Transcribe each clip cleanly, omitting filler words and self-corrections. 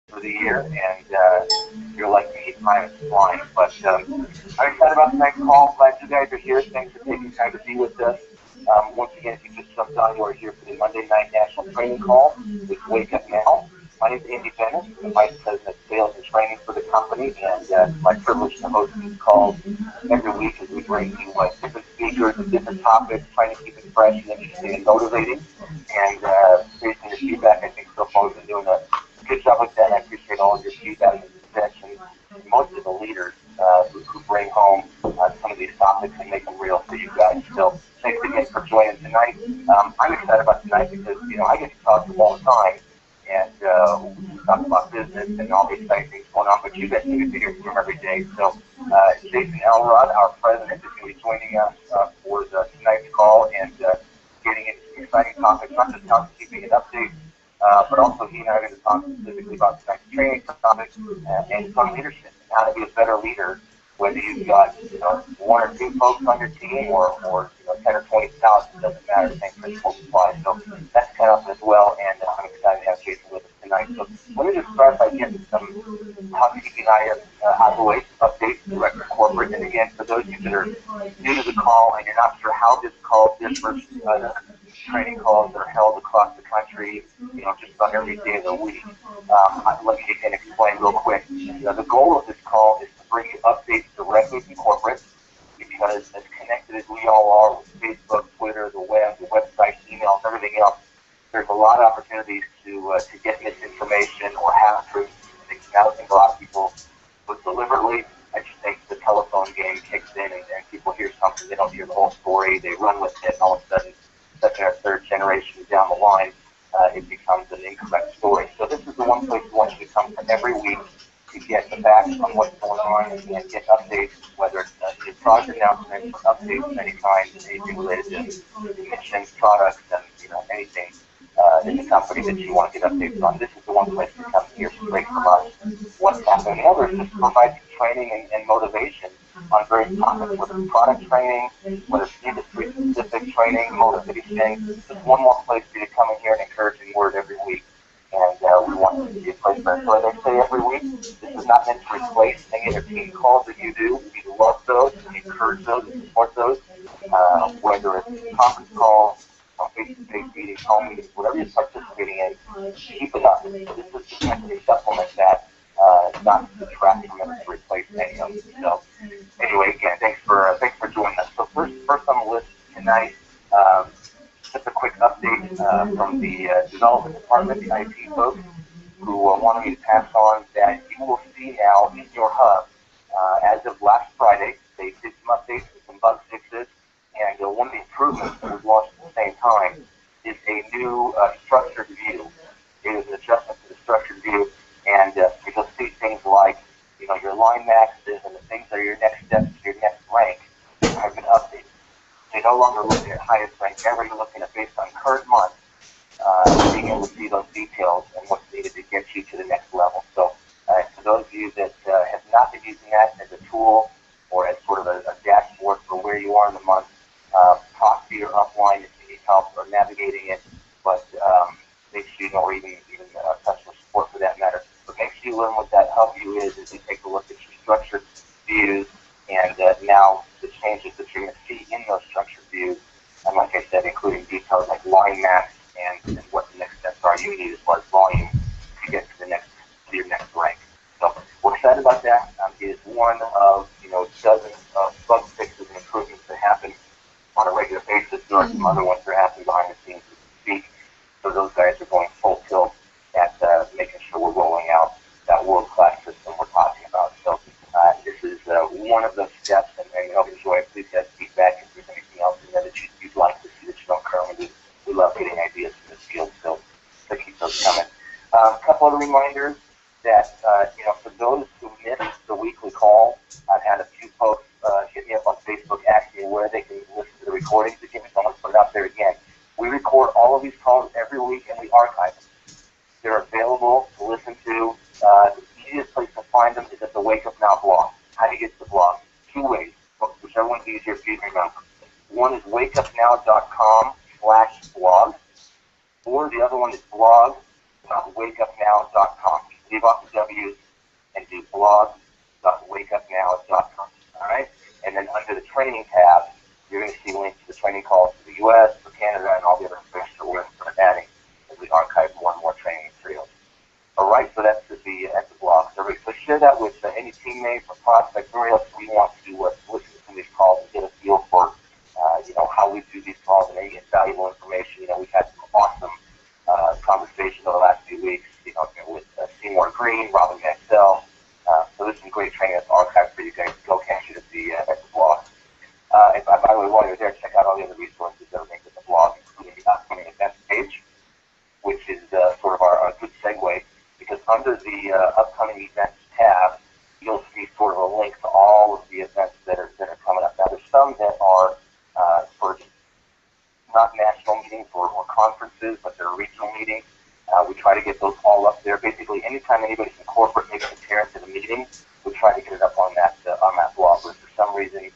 for the year, and you're like me, time is flying. But I'm excited about tonight's call. Glad you guys are here. Thanks for taking time to be with us. Once again, if you just jumped on, you are here for the Monday Night National Training Call with Wake Up Now. My name is Andy Dennis. I'm the Vice President of Sales and Training for the company, and it's my privilege to host these calls every week as we bring you different speakers and different topics, trying to keep it fresh and interesting and motivating. And based on your feedback, I think so far we've been doing a good job with that. I appreciate all of your feedback and suggestions. Most of the leaders who bring home some of these topics and make them real for you guys. So thanks again for joining tonight. I'm excited about tonight because, I get to talk to them all the time. And we talk about business and all the exciting things going on, but you guys need to hear from him every day. So Jason Elrod, our president, is going to be joining us for tonight's call and getting into some exciting topics, not just housekeeping and updates, but also he and I are going to talk specifically about tonight's training topics and some leadership, and how to be a better leader, whether you've got one or two folks on your team or 10 or 20,000, doesn't matter. Same principle applies. So that's kind of as well, and I'm excited to have Jason with us tonight. So let me just start by getting some housekeeping items out of the way, updates, direct to corporate. And again, for those of you that are new to the call and you're not sure how this call differs from other training calls that are held across the country, just about every day of the week, let me again explain real quick. The goal of this call is to bring you updates directly from corporate, because as connected as we all are with Facebook, Twitter, the web, the website, emails, everything else, there's a lot of opportunities to get misinformation or half-truths. I don't think a lot of people would deliberately. I just think the telephone game kicks in and people hear something, they don't hear the whole story, they run with it, and all of a sudden, second or third generation down the line, it becomes an incorrect story. So this is the one place we want you to come to every week to get the facts on what's going on and get updates, whether it's new product announcements or updates of any kind, anything related to missions, products, and anything in the company that you want to get updates on. This is the one place to come here straight from us. What's happening? The other is just to provide some training and motivation on various topics, whether it's product training, whether it's industry-specific training, motivation. Just one more place for you to come in here and encouraging word every week. And we want it to be a place for it. So as I say every week, this is not meant to replace any other team calls that you do. We love those, and encourage those, and support those, whether it's conference calls, face-to-face meetings, home meetings, whatever you're participating in, keep it up. This is meant to supplement that, not to detract from it, to replace any of it. So anyway, again, thanks for joining us. So first on the list tonight, just a quick update from the development department, the IT folks, who wanted me to pass on that you will see now in your hub, as of last Friday, they did some updates with some bug fixes, and one of the improvements that was launched at the same time is a new structured view. It is an adjustment to the structured view, and you'll see things like, your line maxes and the things that are your next steps to your next rank have been updated. You're no longer looking at highest rank ever, you're looking at based on current month, being able to see those details and what's needed to get you to the next level. So for those of you that have not been using that as a tool or as sort of a dashboard for where you are in the month, talk to your upline if you need help or navigating it, but make sure you don't even customer support for that matter. But make sure you learn what that hub view is as you take a look at your structured views and now the changes that you're going to see in those structured views. And like I said, including details like line max and what the next steps are you need as far as volume to get to your next rank. So we're excited about that. It is one of dozens of bug fixes and improvements that happen on a regular basis. There are some other ones that are happening behind the scenes as we speak. So those guys are going full tilt at making sure we're rolling out that world-class system we're talking about. So this is one of those steps, and I hope you enjoy it. Please get feedback if there's anything else in there that you'd like to see that you don't currently do. We love getting ideas from this field, so keep those coming. A couple other reminders that, for those who missed the weekly call, I've had a few folks hit me up on Facebook asking me where they can listen to the recordings again, so I'm going to put it out there again. We record all of these calls every week, and we archive them. They're available to listen to. The easiest place to find them is at the Wake Up Now blog. How do you get to the blog? Two ways, whichever one's easier for you to remember. One is wakeupnow.com/blog, or the other one is blog.wakeupnow.com. leave off the W's and do blog.wakeupnow.com. All right? And then under the training tab, you're going to see links to the training calls for the U.S., for Canada, and all the other information that we're adding as we archive more and more training materials. All right, so that's at the blog. So share that with any teammates or prospects, or else we want to listen to these calls and get a feel for, how we do these calls and any valuable information. We've had some awesome conversations over the last few weeks, with Seymour Green, Robin Maxwell. So there's some great training that's archived for you guys. Go catch it at the blog. And by the way, while you're there, check out all the other resources that are linked at the blog, including the upcoming events page, which is sort of our good segue, because under the upcoming events tab, you'll see sort of a link to all of the events that are coming up. Now, there's some that are for not national meetings or conferences, but they're regional meetings. We try to get those all up there. Basically, anytime anybody from corporate makes an appearance at a meeting, we try to get it up on that blog. But if for some reason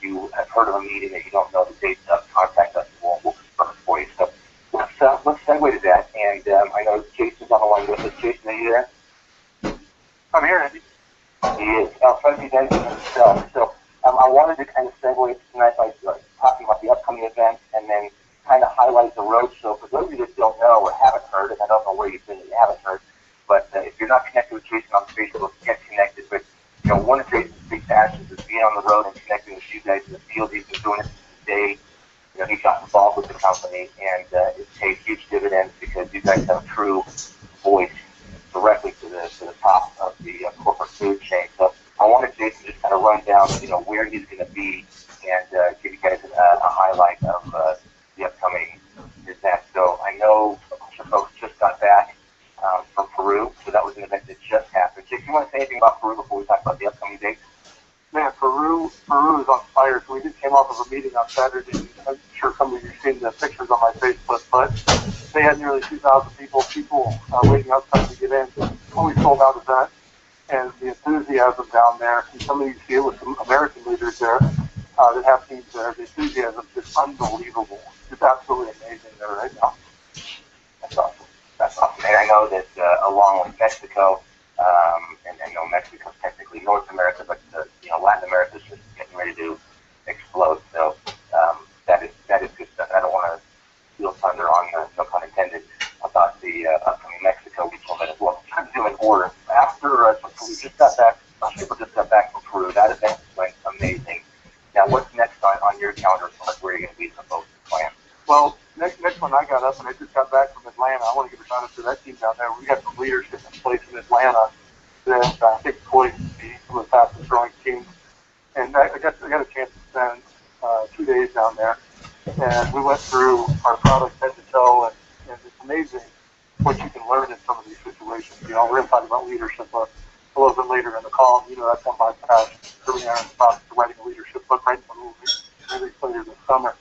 you have heard of a meeting that you don't know the dates of, contact us and we'll confirm it for you. So let's segue to that. And I know Jason's on the line with us. Jason, are you there? I'm here, Andy. He is. I'll try to be nice to himself. So I wanted to kind of segue tonight by talking about the upcoming events and then kind of highlight the roadshow. For those of you that don't know or haven't heard, and I don't know where you've been that you haven't heard, but if you're not connected with Jason on Facebook, get connected. But one of Jason's big passions is being on the road and connecting with you guys in the field. He's been doing it since the day he got involved with the company, and it pays huge dividends because you guys have a true voice directly to the top of the corporate food chain. So I wanted Jason to just kind of run down, where he's going to be and give you guys a highlight of the upcoming event. So I know a bunch of folks just got back from Peru, so that was an event that just happened. Jason, you want to say anything about Peru before we talk about the upcoming dates? Man, Peru is on fire. So we just came off of a meeting on Saturday. I'm sure some of you have seen the pictures on my Facebook, but they had nearly 2,000 people waiting outside to get in. It's a fully sold out event, and the enthusiasm down there, and some of you see it with some American leaders there that have teams there. The enthusiasm is unbelievable. It's absolutely amazing there right now. That's awesome. That's awesome. And I know that along with Mexico, and I know Mexico's technically North America, but Latin America is just getting ready to explode. So that is good stuff. I don't want to steal thunder on, no pun intended, about the upcoming Mexico regional event as well. I'm trying to do an order. After we just got back, people just got back from Peru. That event went amazing. Now, what's next on your calendar? Where are you going to be for both plans? Well, next one I got up, and I just got back from Atlanta. I want to give a shout out to that team down there. We got some leadership in place in Atlanta that I think poised to be some of the fastest growing teams. And I got a chance to spend 2 days down there, and we went through our product head to toe, and it's amazing what you can learn in some of these situations. We're going to talk about leadership a little bit later in the call. That's on my passion. Early on in the process of writing a leadership book, writing a movie, maybe later this summer.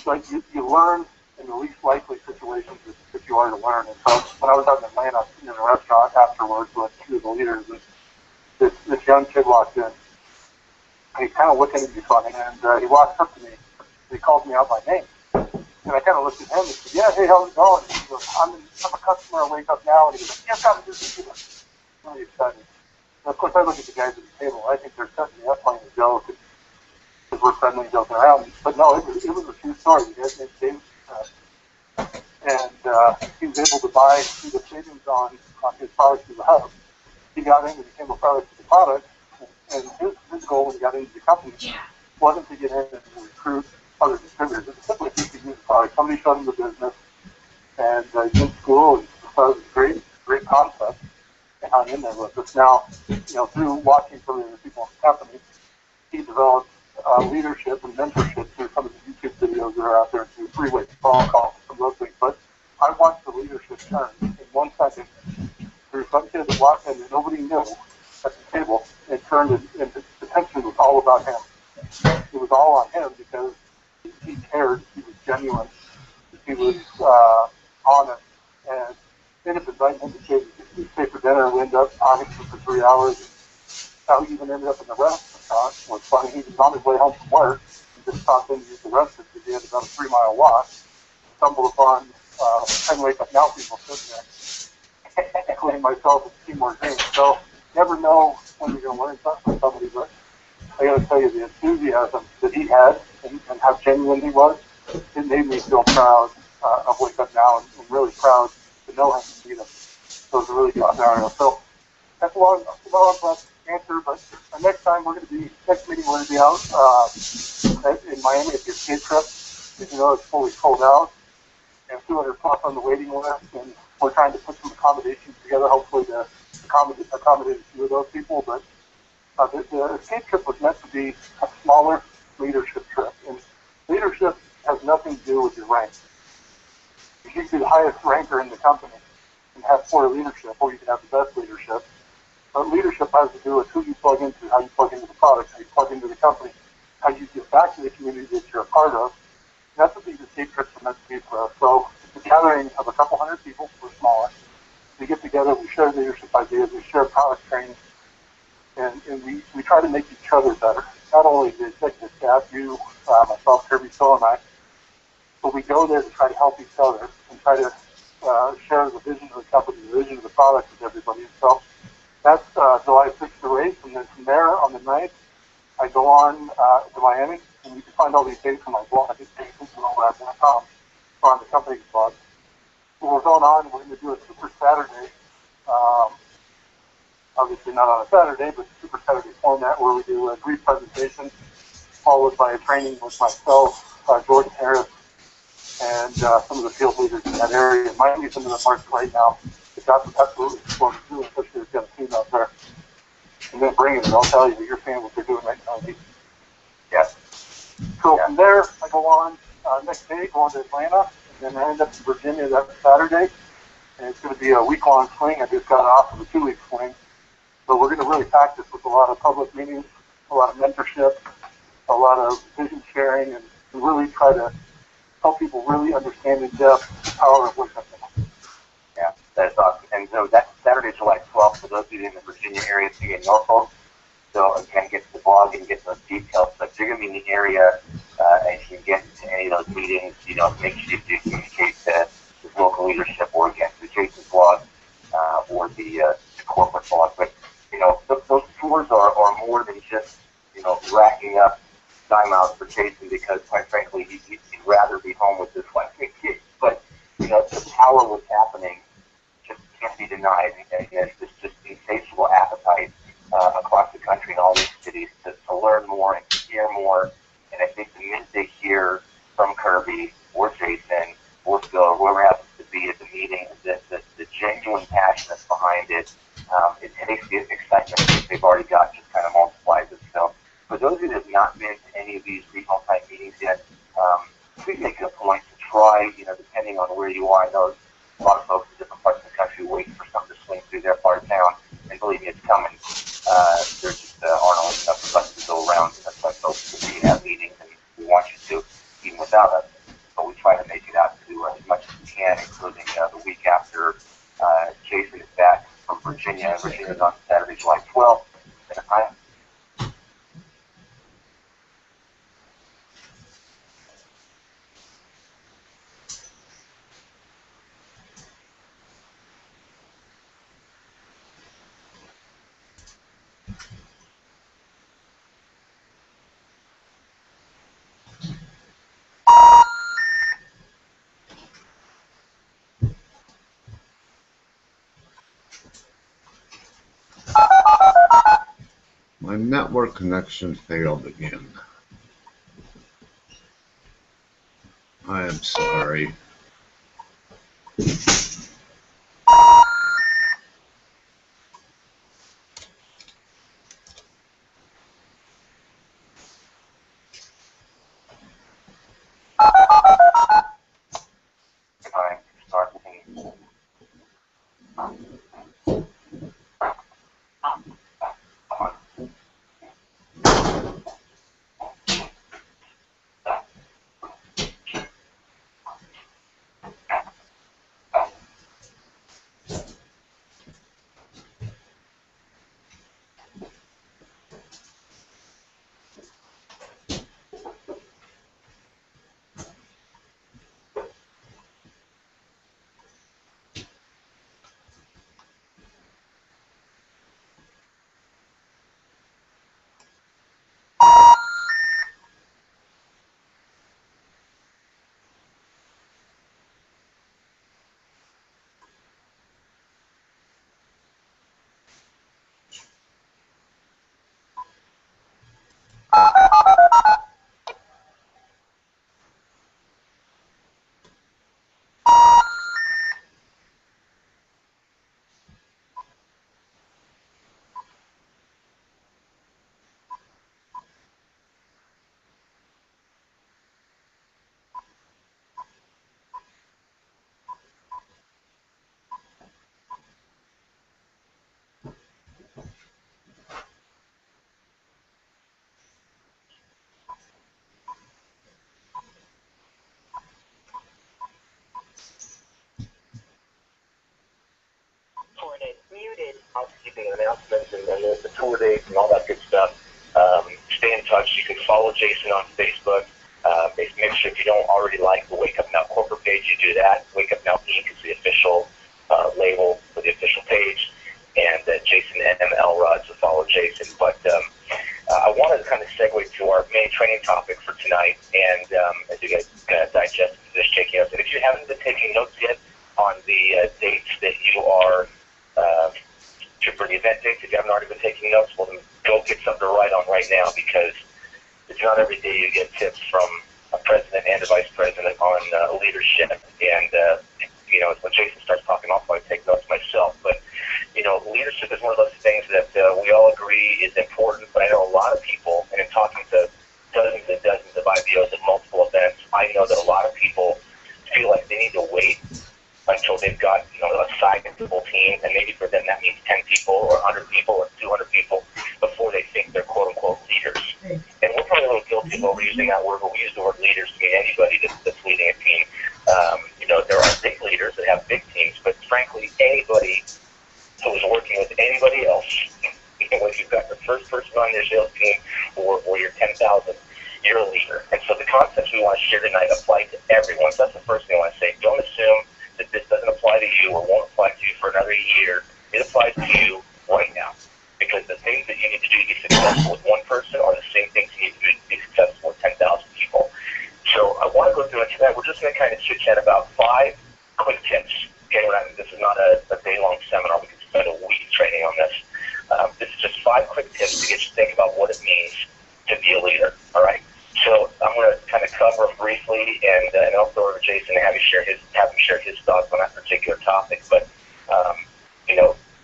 But you learn in the least likely situations that you are to learn. And so when I was out in Atlanta in a restaurant afterwards with two of the leaders, this young kid walked in, and he's kind of looking at me funny, and he walks up to me, and he calls me out by name. And I kind of looked at him and said, yeah, hey, how's it going? And he goes, I'm a customer, I wake up now. And he goes, yes, I'm just really excited. And of course, I look at the guys at the table. I think they're setting me up playing a joke because we're friendly joking around. But no, it was a true story. The guy's named Dave, and he was able to buy the savings on his products through the hub. He got in and became a product of the product. And his goal when he got into the company wasn't to get in and recruit other distributors. It was simply he could use the product. Somebody showed him the business, and he's in school, and thought it was a great concept, and hung in there with us. Now, through watching some of the people in the company, he developed leadership and mentorship through some of the YouTube videos that are out there, through three-way phone calls, some of those things. But I watched the leadership turn in 1 second through some kid that walked in that nobody knew at the table, and turned and the attention was all about him. It was all on him because he cared, he was genuine, he was honest, and ended up inviting him to stay for dinner. We ended up talking to him for 3 hours. How he even ended up in the restaurant was funny. He was on his way home from work and just stopped in to use the restroom because he had about a 3-mile walk. Stumbled upon 10 Wake Up Now people sitting there. including myself at Cjmsmarketing. So never know when you're going to learn something from somebody, but I got to tell you, the enthusiasm that he had and how genuine he was, it made me feel proud of Wake Up Now and really proud to know him and meet him. So it was a really good scenario. So that's a long answer, but next time next meeting we're going to be out in Miami at the escape trip. As you know, it's fully sold out and 200 plus on the waiting list, and we're trying to put some accommodations together, hopefully to accommodate a few of those people. But the escape trip was meant to be a smaller leadership trip, and leadership has nothing to do with your rank. You can be the highest ranker in the company and have poor leadership, or you can have the best leadership. But leadership has to do with who you plug into, how you plug into the products, how you plug into the company, how you give back to the community that you're a part of. And that's what these escape trips are meant to be for us. So it's a gathering of a couple hundred people, we're smaller. We get together, we share leadership ideas, we share product training, and we try to make each other better. Not only the executive staff, you, myself, Kirby, Phil, and I, but we go there to try to help each other and try to share the vision of the company, the vision of the product with everybody. So that's July 6th to race, and then from there on the 9th, I go on to Miami, and you can find all these dates on my blog. I just jasonwillrad.com or on the company's blog. So we're going on, we're going to do a Super Saturday, obviously not on a Saturday, but Super Saturday format where we do a brief presentation followed by a training with myself, Jordan Harris, and some of the field leaders in that area. It might be some of the marks right now. That's absolutely what we're doing, especially if you've got a team out there. And then bring it, and I'll tell you that you're seeing what they're doing right now. Yes. So from there, I go on next day, go on to Atlanta, and then I end up in Virginia that Saturday. And it's going to be a week-long swing. I just got off of a 2-week swing. So we're going to really practice with a lot of public meetings, a lot of mentorship, a lot of vision sharing, and really try to help people really understand in depth the power of Wake Up Now. Yeah, that's awesome. And so that's Saturday, July 12th, for those of you in the Virginia area, see in Norfolk. So again, get to the blog and get those details. But if you're going to be in the area and you can get to any of those meetings, make sure you do communicate to the local leadership or again to Jason's blog or the corporate blog. But those tours are more than just racking up time out for Jason, because quite frankly he'd rather be home with his wife and kids. But the power of what's happening just can't be denied, and there's just insatiable appetite across the country in all these cities to learn more and to hear more. And I think the minute they hear from Kirby or Jason or Phil, whoever happens to be at the meeting, the genuine passion that's behind it, it takes the excitement that they've already got, just kind of multiplies it. So for those of you that have not been to any of these regional type meetings yet, please make it a point to try, depending on where you are. I know a lot of folks in different parts of the country waiting for something to swing through their part of town, and believe me, it's coming. There just aren't always enough of us to go around, and that's why folks will be at meetings, and we want you to, even without us. But we try to make it out to as much as we can, including the week after Jason is back from Virginia. Virginia's on Saturday, July 12th. My network connection failed again. I am sorry. announcements and the tour dates and all that good stuff. Stay in touch. You can follow Jason on Facebook. Make sure if you don't already like the Wake Up Now corporate page, you do that. Wake Up Now Inc. is the official label for the official page, and Jason M. Elrod, so follow Jason. But I wanted to kind of segue to our main training topic for tonight, and as you guys kind of digest this, taking notes. And if you haven't been taking notes yet on the dates that you are for the event dates, if you haven't already been taking notes, well, then go get something to write on right now, because it's not every day you get tips from a president and a vice president on leadership. And when Jason starts talking, I'll probably take notes myself. But leadership is one of those things that we all agree is important. But I know a lot of people, and in talking to dozens and dozens of IBOs at multiple events, I know that a lot of people feel like they need to wait until they've got a sizable team, and maybe for them that means 10 people or 100 people or 200 people before they think they're quote-unquote leaders. And we're probably a little guilty of overusing that word, but we use the word leaders to mean anybody that's leading a team. There are big leaders that have big teams, but frankly, anybody who is working with anybody else, whether you've got the first person on your sales team or your 10,000, you're a leader. And so the concepts we want to share tonight apply to everyone. So that's the first thing I want to say. Don't assume that this doesn't apply to you or won't apply to you for another year. It applies to you right now, because the things that you need to do to be successful with one person are the same things you need to do to be successful with 10,000 people. So I want to go through it tonight. We're just going to kind of chit-chat about 5 quick tips. Okay, this is not a day-long seminar. We can spend a week training on this. This is just 5 quick tips to get you to think about what it means to be a leader. All right. So I'm going to kind of cover them briefly, and I'll throw over to Jason and have him share his thoughts on that particular topic. But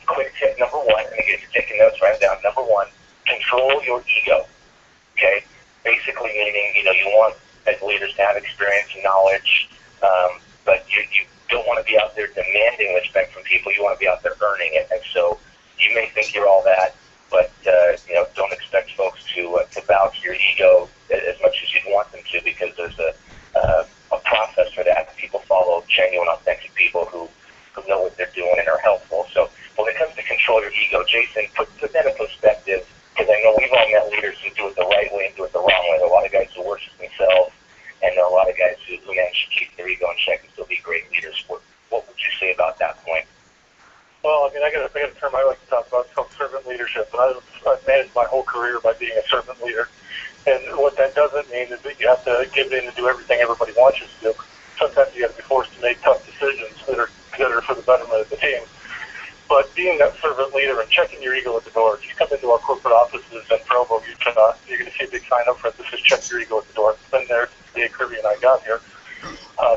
quick tip number 1, and again, if you're taking notes, write it down. Number 1, control your ego. Okay, basically meaning you want as leaders to have experience and knowledge, but you don't want to be out there demanding respect from people. You want to be out there earning it. And so you may think you're all that, but don't expect folks to bow to your ego as much as you'd want them to, because there's a process for that. People follow genuine, authentic people who know what they're doing and are helpful. So when it comes to control your ego, Jason, put that in perspective, because I know we've all met leaders who do it the right way and do it the wrong way. There are a lot of guys who worship themselves, and there are a lot of guys who manage to keep their ego in check and still be great leaders. What would you say about that point? Well, I got a term I like to talk about. It's called servant leadership. And I've managed my whole career by being a servant leader. And what that doesn't mean is that you have to give in and do everything everybody wants you to do. Sometimes you have to be forced to make tough decisions that are for the betterment of the team. But being that servant leader and checking your ego at the door. If you come into our corporate offices in Provo, you're going to see a big sign up front that says check your ego at the door. It's been there since the day Kirby and I got here.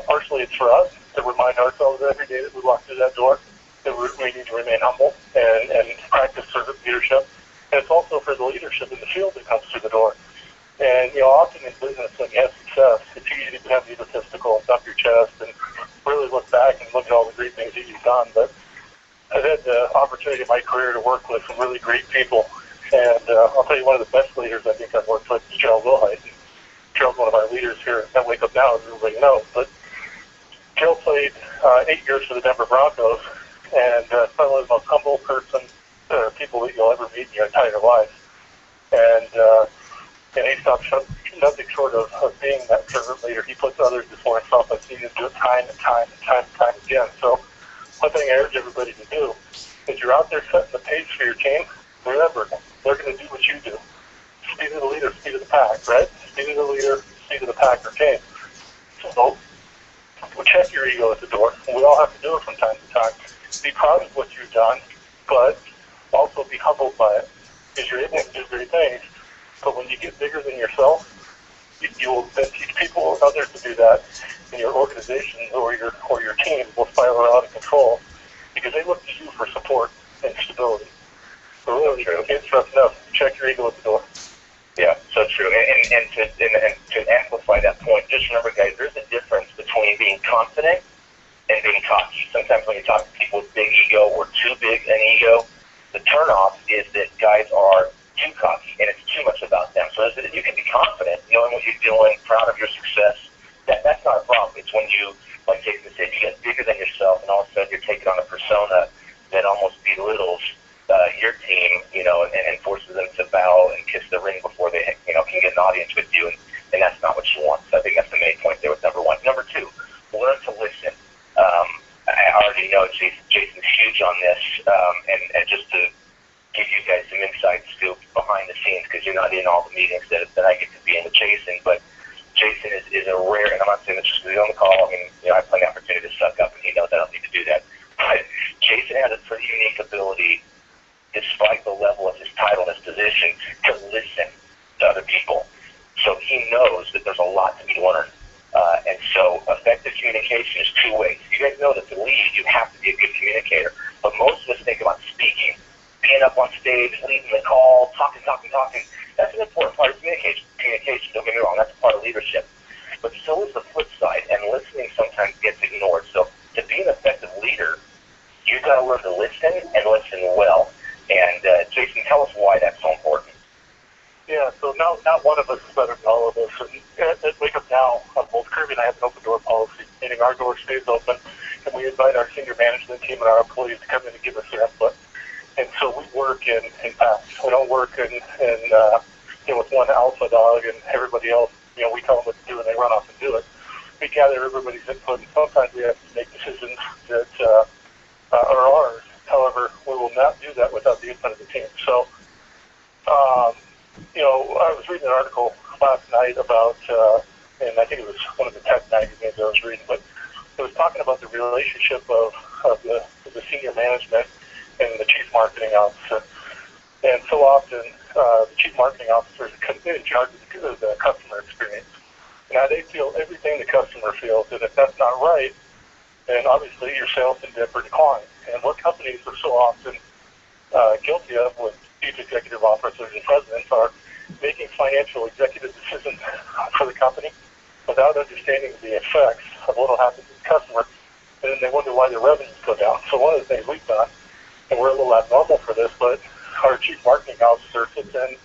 Partially it's for us to remind ourselves every day that we walk through that door that we need to remain humble and practice servant leadership. And it's also for the leadership in the field that comes through the door. And, often in business, when you have success, it's easy to have the egotistical and dump your chest and really look back and look at all the great things that you've done. But I've had the opportunity in my career to work with some really great people. And I'll tell you, one of the best leaders I think I've worked with is Gerald Wilhite. Gerald's one of our leaders here at Wake Up Now, as everybody knows. But Gerald played 8 years for the Denver Broncos, and probably the most humble people that you'll ever meet in your entire life. And he stopped nothing short of being that servant leader. He puts others before himself. I've seen him do it time and time again. So one thing I urge everybody to do is you're out there setting the pace for your team. Remember, they're going to do what you do. Speed of the leader, speed of the pack, right? Speed of the leader, speed of the pack or team. So check your ego at the door. And we all have to do it from time to time. Be proud of what you've done, but also be humbled by it, because you're able to do great things. But when you get bigger than yourself, you will then teach people, others to do that, and your organization or your team will spiral out of control, because they look to you for support and stability. So really, you can't stress enough. Check your ego at the door. Yeah, so true. And to amplify that point, just remember, guys, there's a difference between being confident and being cocky. Sometimes when you talk to people with big ego or too big an ego, the turnoff is that guys are too cocky and it's too much about them. So you can be confident, knowing what you're doing, proud of your success. That's not a problem. It's when you, like Jason said, you get bigger than yourself, and all of a sudden you're taking on a persona that almost belittles your team And just to give you guys some inside scoop behind the scenes, because you're not in all the meetings that I get to be in with Jason, but Jason is a rare, and I'm not saying this just because he's on the call. I mean, I have plenty of opportunity to suck up, and he knows I don't need to do that. But Jason has a pretty unique ability, despite the level of his title and his position, to listen to other people. So he knows that there's a lot to be learned. And so effective communication is two ways. You guys know that to lead, you have to be a good communicator. But most of us think about speaking, being up on stage, leading the call, talking. That's an important part of communication. Don't get me wrong, that's a part of leadership. But so is the flip side, and listening sometimes gets ignored. So to be an effective leader, you've got to learn to listen and listen well. And Jason, tell us why that's so important. Yeah, so not one of us is better than all of us. And at Wake Up Now, both Kirby and I have an open door policy, meaning our door stays open, and we invite our senior management team and our employees to come in and give us their input. And so we work in packs. We don't work in with one alpha dog and everybody else, we tell them what to do and they run off and do it. We gather everybody's input, and sometimes we have to make decisions that are ours. However, we will not do that without the input of the team. So, I was reading an article last night about, and I think it was one of the tech magazines I was reading, but it was talking about the relationship of the senior management and the chief marketing officer. And so often, the chief marketing officer is in charge of the customer experience. Now, they feel everything the customer feels, and if that's not right, then obviously your sales can dip or decline. And what companies are so often guilty of with chief executive officers and presidents are making financial executive decisions for the company without understanding the effects of what will happen to the customer, and then they wonder why their revenues go down. So one of the things we've done, and we're a little abnormal for this, but our chief marketing officer sits in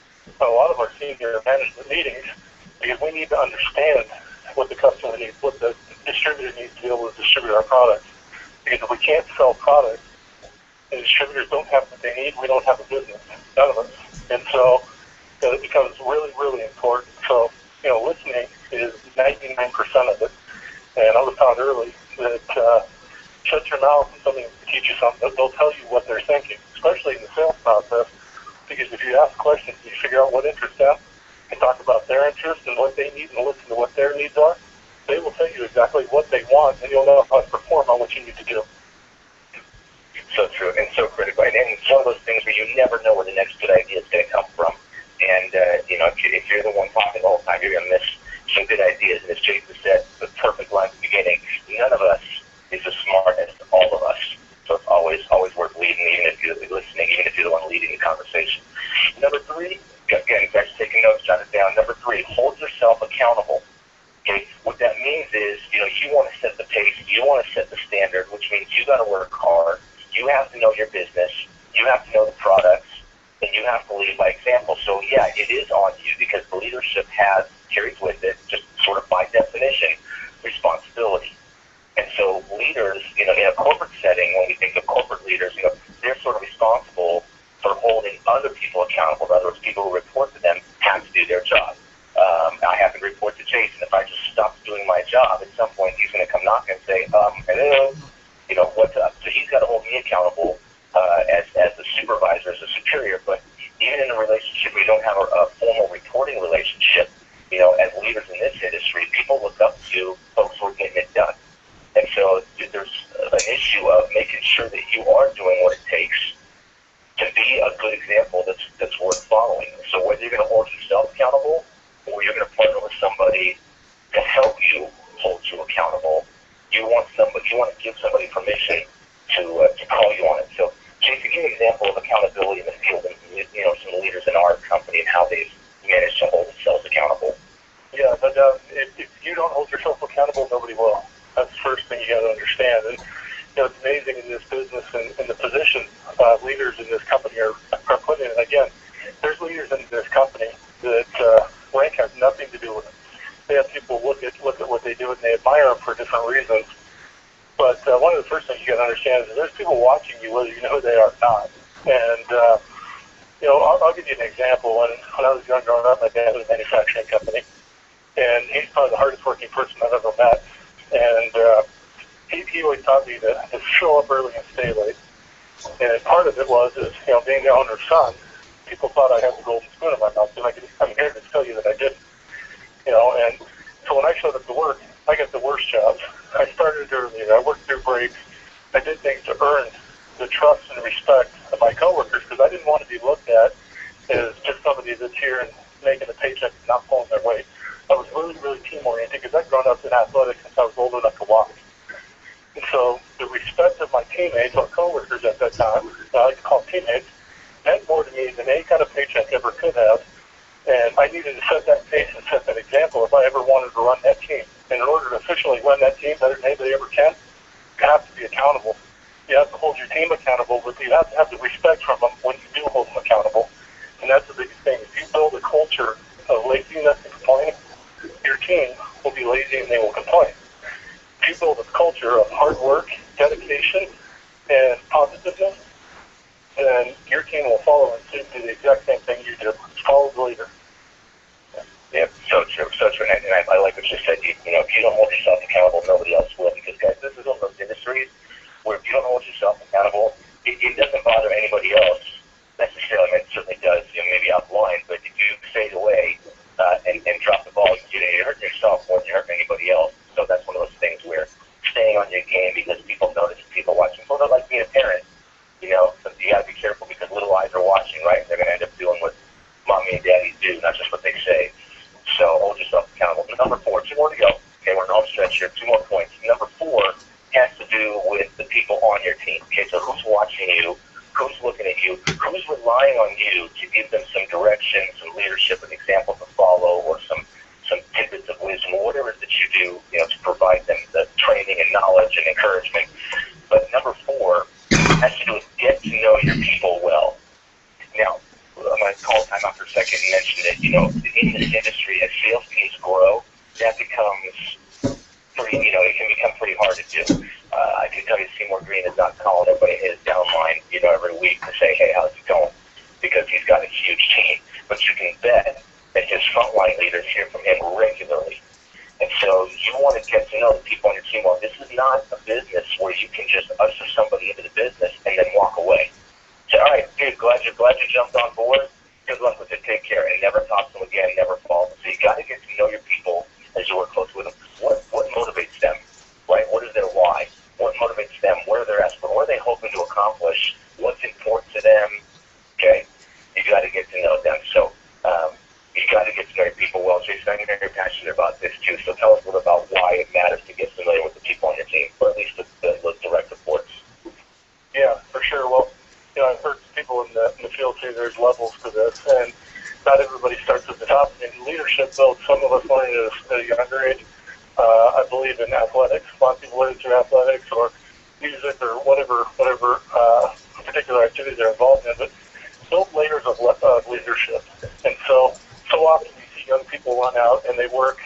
a lot of our senior management meetings because we need to understand what the customer needs, what the distributor needs to be able to distribute our products. Because if we can't sell products, and distributors don't have what they need, we don't have a business, none of us. And so it becomes really, really important. So, listening is 99% of it. And I was taught early that shut your mouth and something will teach you something. They'll tell you what they're thinking, especially in the sales process, because if you ask questions, you figure out what interests them and talk about their interests and what they need and listen to what their needs are, they will tell you exactly what they want, and you'll know how to perform on what you need to do. So true and so critical. And it's one of those things where you never know where the next good idea is going to come from. And, if you're the one talking the whole time, you're going to miss some good ideas. And as Jason said, the perfect line at the beginning, none of us is as smart as all of us. So it's always worth leading, even if you're listening, even if you're the one leading the conversation. Number 3, again, guys taking notes, jot it down. Number 3, hold yourself accountable. Okay, what that means is, you want to set the pace, you want to set the standard, which means you got to work hard. You have to know your business, you have to know the products, and you have to lead by example. So yeah, it is on you because the leadership carries with it, just sort of by definition, responsibility. And so leaders, in a corporate setting, when we think of corporate leaders, they're sort of responsible for holding other people accountable. In other words, people who report to them have to do their job. I have to report to Jason. If I just stop doing my job, at some point he's going to come knocking and say, hello, what's up? So he's got to hold me accountable as the supervisor, as a superior. But even in a relationship, we don't have a formal reporting relationship. As leaders in this industry, people look up to folks who are getting it done. And so there's an issue of making sure that you are doing what it takes to be a good example that's worth following. So whether you're going to hold yourself accountable or you're going to partner with somebody to help you hold you accountable, you want to give somebody permission to call you on it. So, Jason, give me an example of accountability in the field and some leaders in our company and how they've managed to hold themselves accountable. Yeah, but if you don't hold yourself accountable, nobody will. That's the first thing you got to understand. And it's amazing in this business and in the position leaders in this company are put in. And again, there's leaders in this company that rank has nothing to do with it. They have people look at what they do and they admire them for different reasons. But one of the first things you got to understand is there's people watching you whether you know who they are or not. And I'll give you an example. When I was young growing up, my dad had a manufacturing company, and he's probably the hardest working person I've ever met. And he always taught me to show up early and stay late. And part of it was, being the owner's son, people thought I had the golden spoon in my mouth, and I'm here to tell you that I didn't. And so when I showed up to work, I got the worst jobs. I started earlier. I worked through breaks. I did things to earn the trust and respect of my coworkers because I didn't want to be looked at as just somebody that's here and making a paycheck and not pulling their weight. I was really, really team-oriented because I'd grown up in athletics since I was old enough to walk. And so the respect of my teammates or coworkers at that time, I like to call them teammates, meant more to me than any kind of paycheck ever could have. And I needed to set that pace and set that example if I ever wanted to run that team. And in order to officially run that team better than anybody ever can, you have to be accountable. You have to hold your team accountable, but you have to have the respect from them when you do hold them accountable. And that's the biggest thing. If you build a culture of laziness and complaining, your team will be lazy and they will complain. If you build a culture of hard work, dedication, and positiveness, then your team will follow and do the exact same thing you do. Follow the leader. Yeah, so true, so true. And I like what you said. If you don't hold yourself accountable, nobody else will. Because, guys, this is one of those industries where if you don't hold yourself accountable, it doesn't bother anybody else necessarily. I mean, it certainly does, maybe out the line. But if you fade away and drop the ball, you're hurting yourself more than you're hurting anybody else. So that's one of those things where staying on your game because people notice, people watching. So they're like being a parent. So you got to be careful because little eyes are watching, right? And they're going to end up doing what mommy and daddy do, not just what they say. So hold yourself accountable. But number 4, 2 more to go. Okay, we're in the home stretch here. 2 more points. Number 4 has to do with the people on your team. Okay, so who's watching you? Who's looking at you? Who's relying on you to give them some direction, some leadership, an example to follow, or some tidbits of wisdom, or whatever it is that you do, to provide them the training and knowledge and encouragement. But number 4 has to do with get to know your people well. Now, I'm going to call time out for a second and mention that, in this industry, as sales teams grow, that becomes pretty, it can become pretty hard to do. I can tell you Seymour Green is not calling everybody in his downline, every week to say, hey, how's it going? Because he's got a huge team. But you can bet that his frontline leaders hear from him regularly. And so you want to get to know the people on your team. Well, this is not a business where you can just usher somebody into the business and then walk away. Say, all right, dude, glad you jumped on board. Good luck with it. Take care. And never talk to them again. Never fall. So you got to get to know your people as you work close with them. What motivates them, right? What is their why? What motivates them? Where are their aspirations? What are they hoping to accomplish? What's important to them? Okay? You got to get to know them. So you got to get to know your people well. Jason, I know you're passionate about this too. So tell us a little about why it matters to get familiar with the people on your team, or at least the direct reports. Yeah, for sure. Well, I've heard people in the field say there's levels to this, and not everybody starts at the top. And leadership builds. Some of us learn at a younger age. I believe in athletics. A lot of people learn through athletics or music or whatever particular activity they're involved in. But build layers of leadership. And so often you see young people run out and they work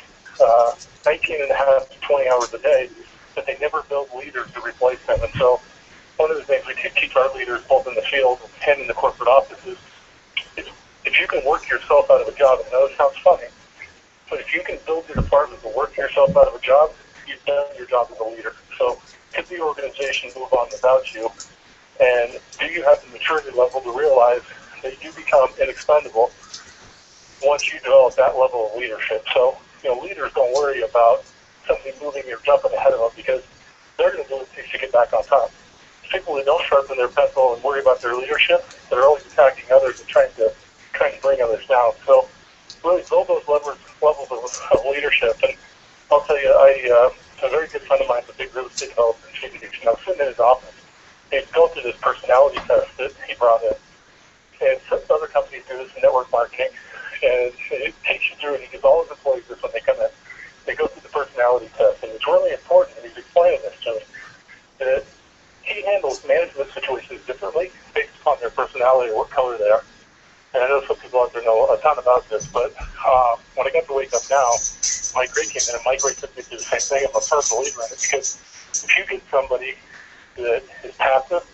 19 and a half to 20 hours a day, but they never build leaders to replace them. And so one of the things we teach our leaders both in the field and in the corporate offices is if you can work yourself out of a job, and I know it sounds funny, but if you can build your department to work yourself out of a job, you've done your job as a leader. So could the organization move on without you? And do you have the maturity level to realize that you become inexpendable once you develop that level of leadership? So, leaders don't worry about somebody moving or jumping ahead of them because they're going to do it to get back on top. People who don't sharpen their pencil and worry about their leadership, they're always attacking others and trying to bring others down. So really build those levels of leadership. And I'll tell you, a very good friend of mine is a big real estate developer in Phoenix, and I was sitting in his office. He's going through this personality test that he brought in. And other companies do this in network marketing, and it takes you through, and he gives all his employees this when they come in. They go through the personality test, and it's really important, and he's explaining this to me, that he handles management situations differently based upon their personality or what color they are. And I know some people out there know a ton about this, but when I got to Wake Up Now, Mike Gray came in, and Mike Gray took me through the same thing. I'm a firm believer in it, because if you get somebody that is passive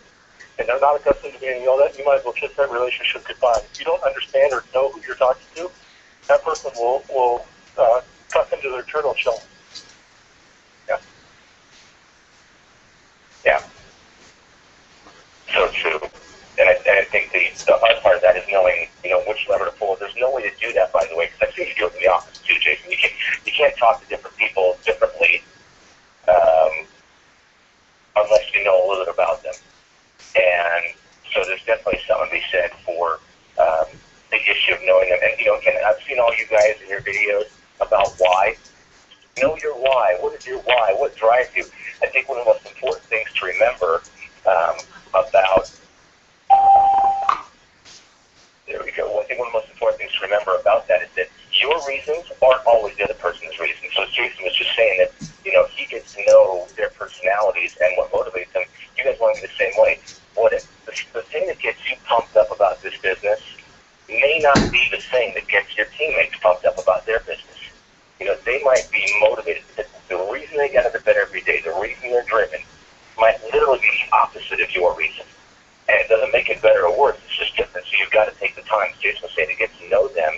and they're not accustomed to being yelled at, you might as well kiss that relationship goodbye. If you don't understand or know who you're talking to, that person will tuck into their turtle shell. Yeah. Yeah. So true. I think the hard part of that is knowing, which lever to pull. There's no way to do that, by the way, because I've seen you do it in the office too, Jason. You can't talk to different people differently unless you know a little bit about them. And so there's definitely something to be said for the issue of knowing them. And, again, I've seen all you guys in your videos about why. Know your why. What is your why? What drives you? I think one of the most important things to remember about there we go. Well, I think one of the most important things to remember about that is that your reasons aren't always the other person's reasons. So as Jason was just saying that, he gets to know their personalities and what motivates them. You guys want to be the same way. The thing that gets you pumped up about this business may not be the thing that gets your teammates pumped up about their business. They might be motivated. The reason they get out of bed every day, the reason they're driven, might literally be the opposite of your reason. And it doesn't make it better or worse. It's just different. So you've got to take the time, as Jason was saying, to get to know them.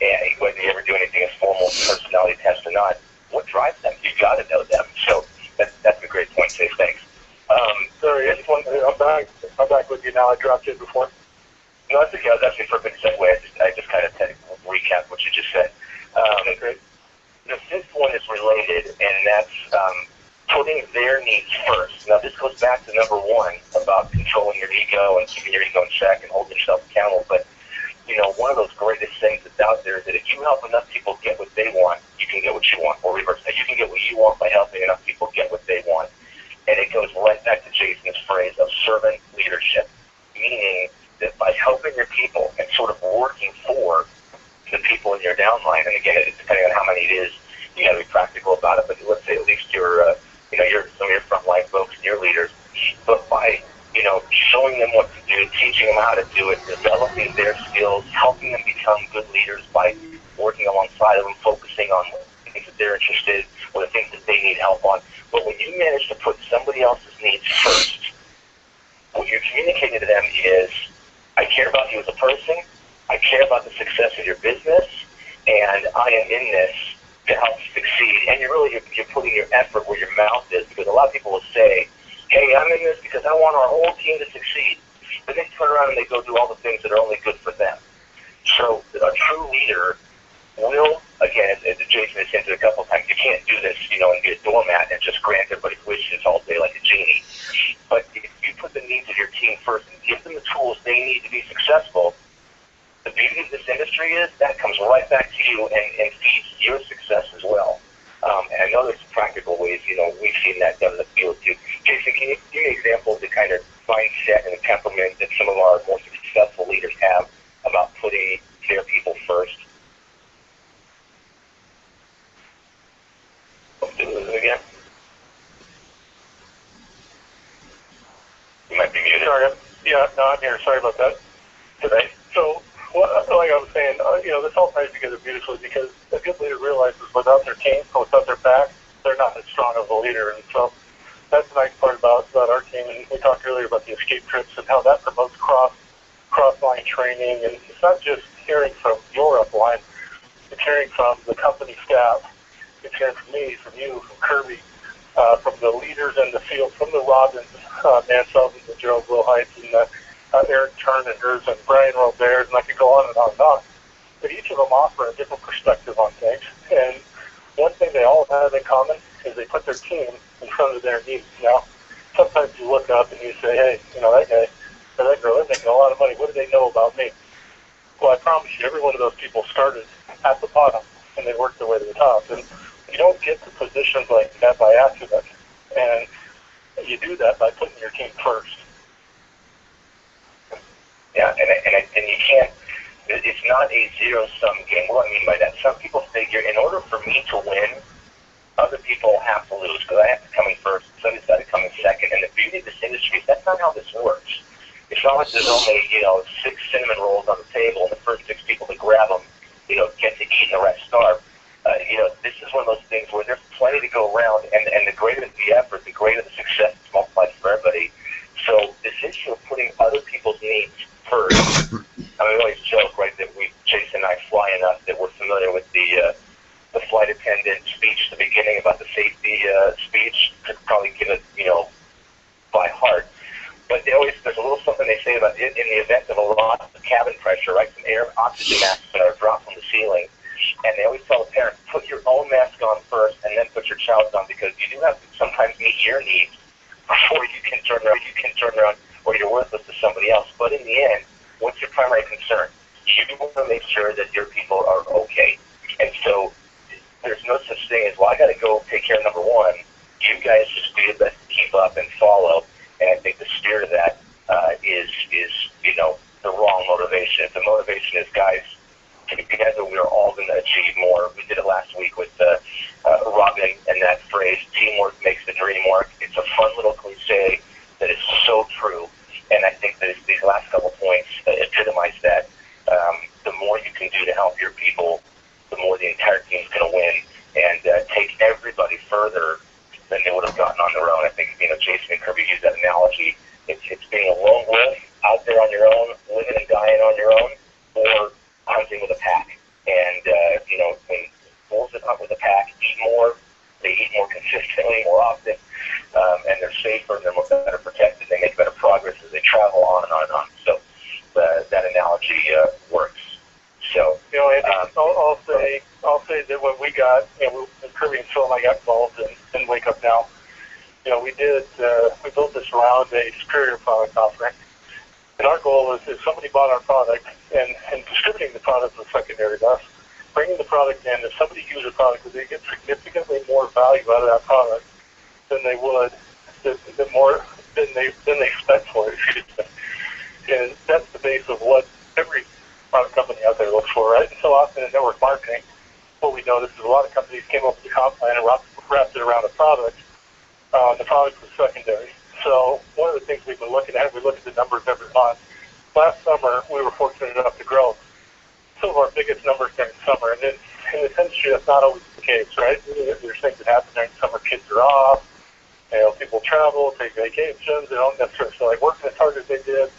And whether you ever do anything as formal as a personality test or not, what drives them? You've got to know them. So that's a great point, Chase. Thanks. Sorry, I just wanted to, I'm back with you now. I dropped in before. No, that's okay. I was actually for a good segue. I just kind of recap what you just said. Great. The fifth one is related, and that's putting their needs first. Now, this goes back to number one about controlling your ego and keeping your ego in check and holding yourself accountable. But, one of those greatest things that's out there is that if you help enough people get what they want, you can get what you want. Or reverse that. You can get what you want by helping enough people get what they want. And it goes right back to Jason's phrase of servant leadership, meaning that by helping your people and sort of working for the people in your downline, and again, it's depending on how many it is, you got to be practical about it, but let's say at least you're some of your frontline folks and your leaders, but by, showing them what to do, teaching them how to do it, developing their skills, helping them become good leaders by working alongside of them, focusing on the things that they're interested or the things that they need help on. But when you manage to put somebody else's needs first, what you're communicating to them is, I care about you as a person, I care about the success of your business, and I am in this to help you succeed. And you're putting your effort where your mouth is, because a lot of people will say, hey, I'm in this because I want our whole team to succeed. But they turn around and they go do all the things that are only good for them. So a true leader will, again, as Jason has hinted a couple of times, you can't do this, and be a doormat and just grant everybody's wishes all day like a genie. But if you put the needs of your team first and give them the tools they need to be successful, the beauty of this industry is that comes right back to you and feeds your success as well. And I know there's practical ways, we've seen that done in the field too. Jason, can you give me an example of the kind of mindset and temperament that some of our more successful leaders have about putting their people first? Do it again. You might be muted. Sorry. I'm here. Sorry about that. Today. So, like I was saying, this all ties together beautifully because a good leader realizes without their team, without their back, they're not as strong of a leader. And so that's the nice part about our team. And we talked earlier about the escape trips and how that promotes cross-line training. And it's not just hearing from your upline, it's hearing from the company staff. It's hearing from me, from you, from Kirby, from the leaders in the field, from the Robins, Dan Sullivan, the Gerald Wilheights, and Eric Turners, and Brian Robert, and I could go on and on and on. But each of them offer a different perspective on things. And one thing they all have in common is they put their team in front of their needs. Now, sometimes you look up and you say, hey, that guy or that girl, they're making a lot of money. What do they know about me? Well, I promise you, every one of those people started at the bottom, and they worked their way to the top. And you don't get to positions like that by accident. And you do that by putting your team first. Yeah, and you can't, it's not a zero-sum game. What do I mean by that? Some people figure in order for me to win, other people have to lose because I have to come in first, somebody's got to come in second. And the beauty of this industry is that's not how this works. It's not like there's only, 6 cinnamon rolls on the table and the first 6 people to grab them, get to eat and the rest starve. This is one of those things where there's plenty to go around, and the greater the effort, the greater the success is multiplied for everybody. So this issue of putting other people's needs first, we always joke, right, that Jason and I fly enough that we're familiar with the flight attendant speech at the beginning about the safety speech. Could probably give it, by heart. But there's a little something they say about it in the event of a lot of cabin pressure, right? Some air oxygen masks that are dropped from the ceiling. And they always tell the parents, put your own mask on first and then put your child's on, because you do have to sometimes meet your needs before you can turn around or you're worthless to somebody else. But in the end, what's your primary concern? You want to make sure that your people are okay. And so there's no such thing as, well, I got to go take care of number one. You guys just do your best to keep up and follow. And I think the spirit of that is the wrong motivation. If the motivation is, guys, together we are all going to achieve more. We did it last week with Robin and that phrase, teamwork makes the dream work. It's a fun little cliche that is so true. And I think that these last couple points epitomize that. The more you can do to help your people, the more the entire team's going to win and take everybody further than they would have gotten on their own. I think, Jason and Kirby used that analogy. It's being a lone wolf out there on your own, living and dying on your own, or hunting with a pack. And, when wolves that hunt with a pack eat more, they eat more consistently, more often, and they're safer and they're better protected. They make better progress as they travel on and on and on. So that analogy works. So, Andy, I'll say that when we got, Kirby and Phil and I got involved in Wake Up Now, we built this around a superior product offering. And our goal is if somebody bought our product and distributing the product was secondary to us, bringing the product in, if somebody used the product, would they get significantly more value out of that product than they would, than they expect for it. And that's the base of what every product company out there looks for, right? And so often in network marketing, what we noticed is a lot of companies came up with a comp plan and wrapped it around a product. The product was secondary. So one of the things we've been looking at, we look at the numbers every month. Last summer, we were fortunate enough to grow some of our biggest numbers during summer. And in this industry, that's not always the case, right? There's things that happen during summer. Kids are off. People travel, take vacations. They don't necessarily feel like working as hard as they did.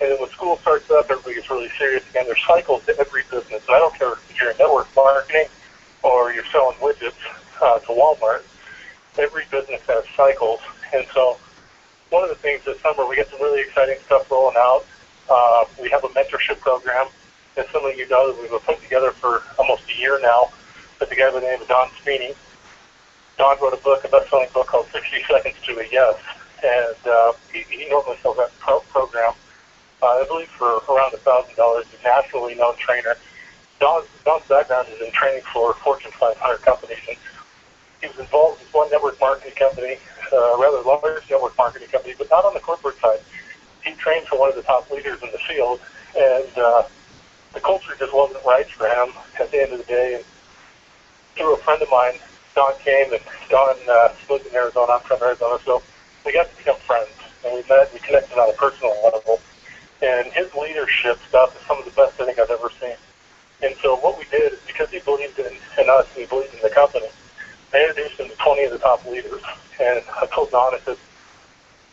And then when school starts up, everybody gets really serious again. There's cycles to every business. And I don't care if you're in network marketing or you're selling widgets to Walmart. Every business has cycles. And so one of the things this summer, we get some really exciting stuff rolling out. We have a mentorship program. It's something that we've been putting together for almost a year now with a guy by the name of Don Sweeney. Don wrote a best-selling book called 60 Seconds to a Yes. And he normally sells that program, I believe, for around $1,000. He's a nationally known trainer. Don's background is in training for Fortune 500 companies. And he was involved with one network marketing company, rather large network marketing company, but not on the corporate side. He trained for one of the top leaders in the field, and the culture just wasn't right for him at the end of the day. And through a friend of mine, Don came, and Don lives in Arizona. I'm from Arizona, so we got to become friends. And we met, we connected on a personal level. And his leadership stuff is some of the best I think I've ever seen. And so what we did is, because he believed in us and he believed in the company, I introduced him to 20 of the top leaders. And I told Don, I said,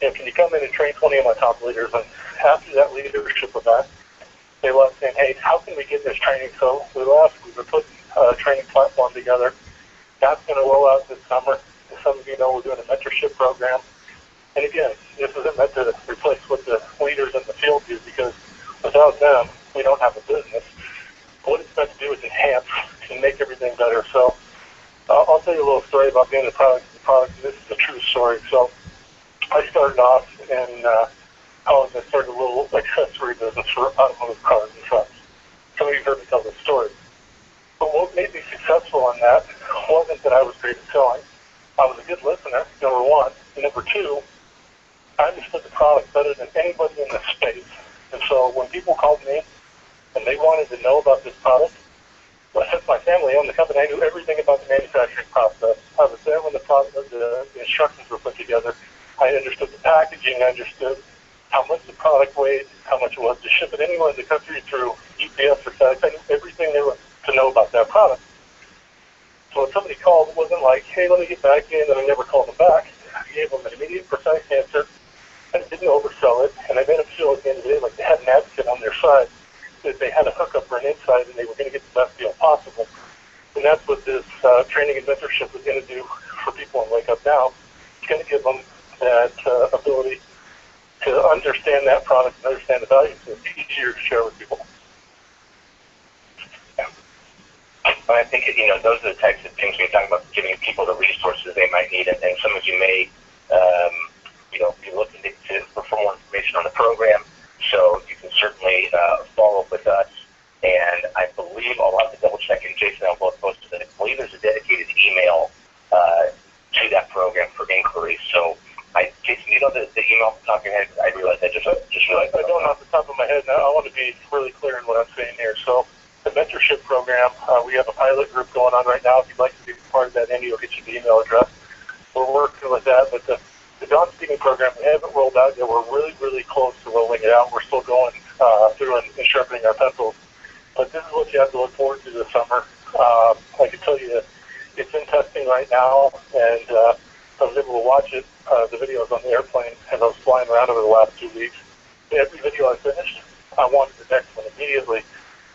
can you come in and train 20 of my top leaders? And after that leadership event, they left saying, hey, how can we get this training? So we left, we were putting a training platform together. That's going to roll out this summer. As some of you know, we're doing a mentorship program. And again, this isn't meant to replace what the leaders in the field do, because without them, we don't have a business. What it's meant to do is enhance and make everything better. So I'll tell you a little story about being the product. And this is a true story. So I started off in college. I started a little accessory business for automotive cars and trucks. Some of you heard me tell this story. But what made me successful in that wasn't that I was great at selling. I was a good listener, number one. And number two, I understood the product better than anybody in the space. And so when people called me and they wanted to know about this product, well, since my family owned the company, I knew everything about the manufacturing process. I was there when the instructions were put together. I understood the packaging. I understood how much the product weighed, how much it was to ship it anywhere in the country through UPS or FedEx. I knew everything there was to know about that product. So when somebody called, it wasn't like, hey, let me get back in, and I never called them back. I gave them an immediate, precise answer. I didn't oversell it, and I made them feel at the end of the day like they had an advocate on their side, that they had a hookup for an insight, and they were going to get the best deal possible. And that's what this training and mentorship is going to do for people in Wake Up Now. It's going to give them that ability to understand that product and understand the value, so it's easier to share with people. I think, those are the types of things we're talking about, giving people the resources they might need, and some of you may, be looking for more information on the program, so you can certainly follow up with us. And I believe I'll have to double check, and Jason and I will both post it. I believe there's a dedicated email to that program for inquiries. So, Jason, you know the email off the top of your head? I realized I just realized. I don't off the top of my head. Now, I want to be really clear in what I'm saying here. So, the mentorship program, we have a pilot group going on right now. If you'd like to be part of that, Andy will get you the email address. We're working with that, but the Dawn speaking program, we haven't rolled out yet. We're really, really close to rolling it out. We're still going through and sharpening our pencils. But this is what you have to look forward to this summer. I can tell you it's in testing right now, and I was able to watch it, the videos on the airplane as I was flying around over the last 2 weeks. Every video I finished, I wanted the next one immediately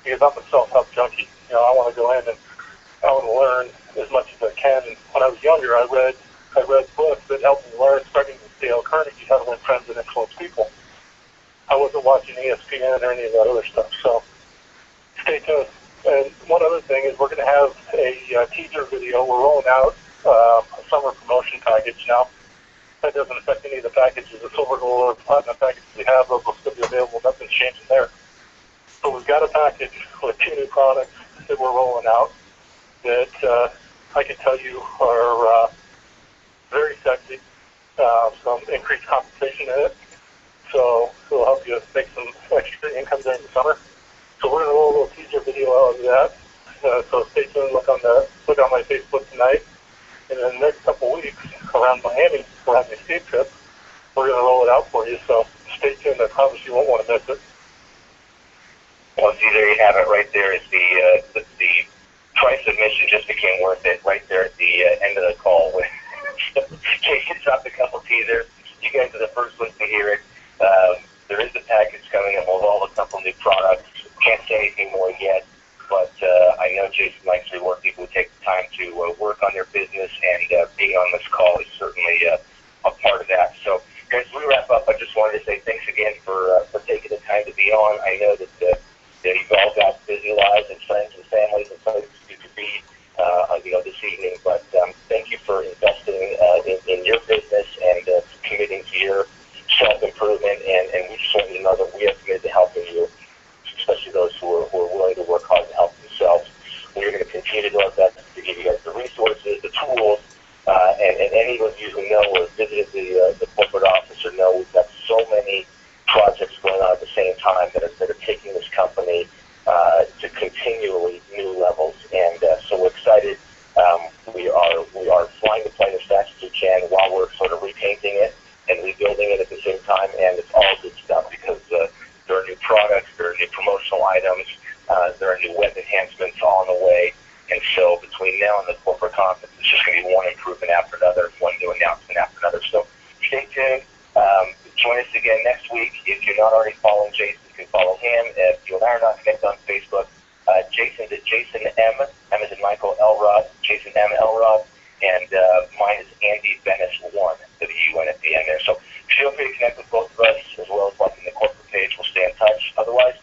because I'm a self-help junkie. I want to go in and I want to learn as much as I can. And when I was younger, I read books that helped me learn, starting with Dale Carnegie, How to Win Friends and Influence People. I wasn't watching ESPN or any of that other stuff, so stay tuned. And one other thing is we're going to have a teaser video. We're rolling out a summer promotion package now. That doesn't affect any of the packages. The silver, gold, or platinum packages we have, those will still be available. Nothing's changing there. So we've got a package with 2 new products that we're rolling out that I can tell you are very sexy. Some increased compensation in it. So it'll help you make some extra income during the summer. So we're going to roll a little teaser video out of that. So stay tuned. Look on my Facebook tonight. And in the next couple of weeks around Miami, we're having a escape trip. We're going to roll it out for you. So stay tuned. I promise you won't want to miss it. Well, see, there you have it. Right there is the price of admission just became worth it. Right there at the end of the call. Jason dropped a couple teasers. You guys are the first ones to hear it. There is a package coming up with all a couple new products. Can't say anything more yet, but I know Jason likes to reward people who take the time to work on their business, and being on this call is certainly a part of that. So, guys, as we wrap up, I just wanted to say thanks again for taking the time to be on. I know that you've all got busy lives and friends and families and places you could be this evening, but thank you for investing in your business and committing to your self-improvement, and we just want you to know that we are committed to helping you, especially those who are willing to work hard to help themselves. We're going to continue to do our best to give you guys the resources, the tools, and any of you who know or visited the corporate office or know we've got so many projects going on at the same time that are taking this company to continually new levels, and so we're excited. We are flying the plane as fast as we can while we're sort of repainting it and rebuilding it at the same time, and it's all good stuff because there are new products, there are new promotional items, there are new web enhancements all on the way, and so between now and the corporate conference, it's just going to be one improvement after another, one new announcement after another. So stay tuned. Join us again next week. If you're not already following Jason, you can follow him. If you and I are not connected on Facebook, Jason's at Jason M. M is in Michael Elrod, Jason M. Elrod, and mine is Andy Bennis1, W-U-N at the end there. So feel free to connect with both of us, as well as liking the corporate page. We'll stay in touch. Otherwise,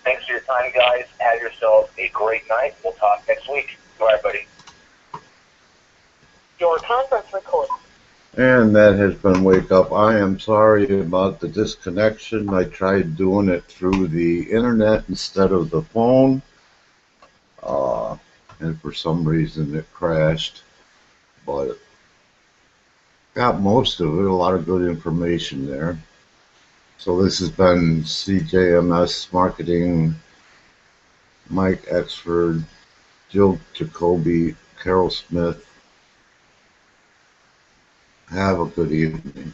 thanks for your time, guys. Have yourselves a great night. We'll talk next week. All right, buddy. Your conference recording. And that has been Wake Up. I am sorry about the disconnection. I tried doing it through the internet instead of the phone, and for some reason it crashed, but got most of it, a lot of good information there. So this has been Cjmsmarketing, Mike Exford, Jill Jacoby, Carol Smith. Have a good evening.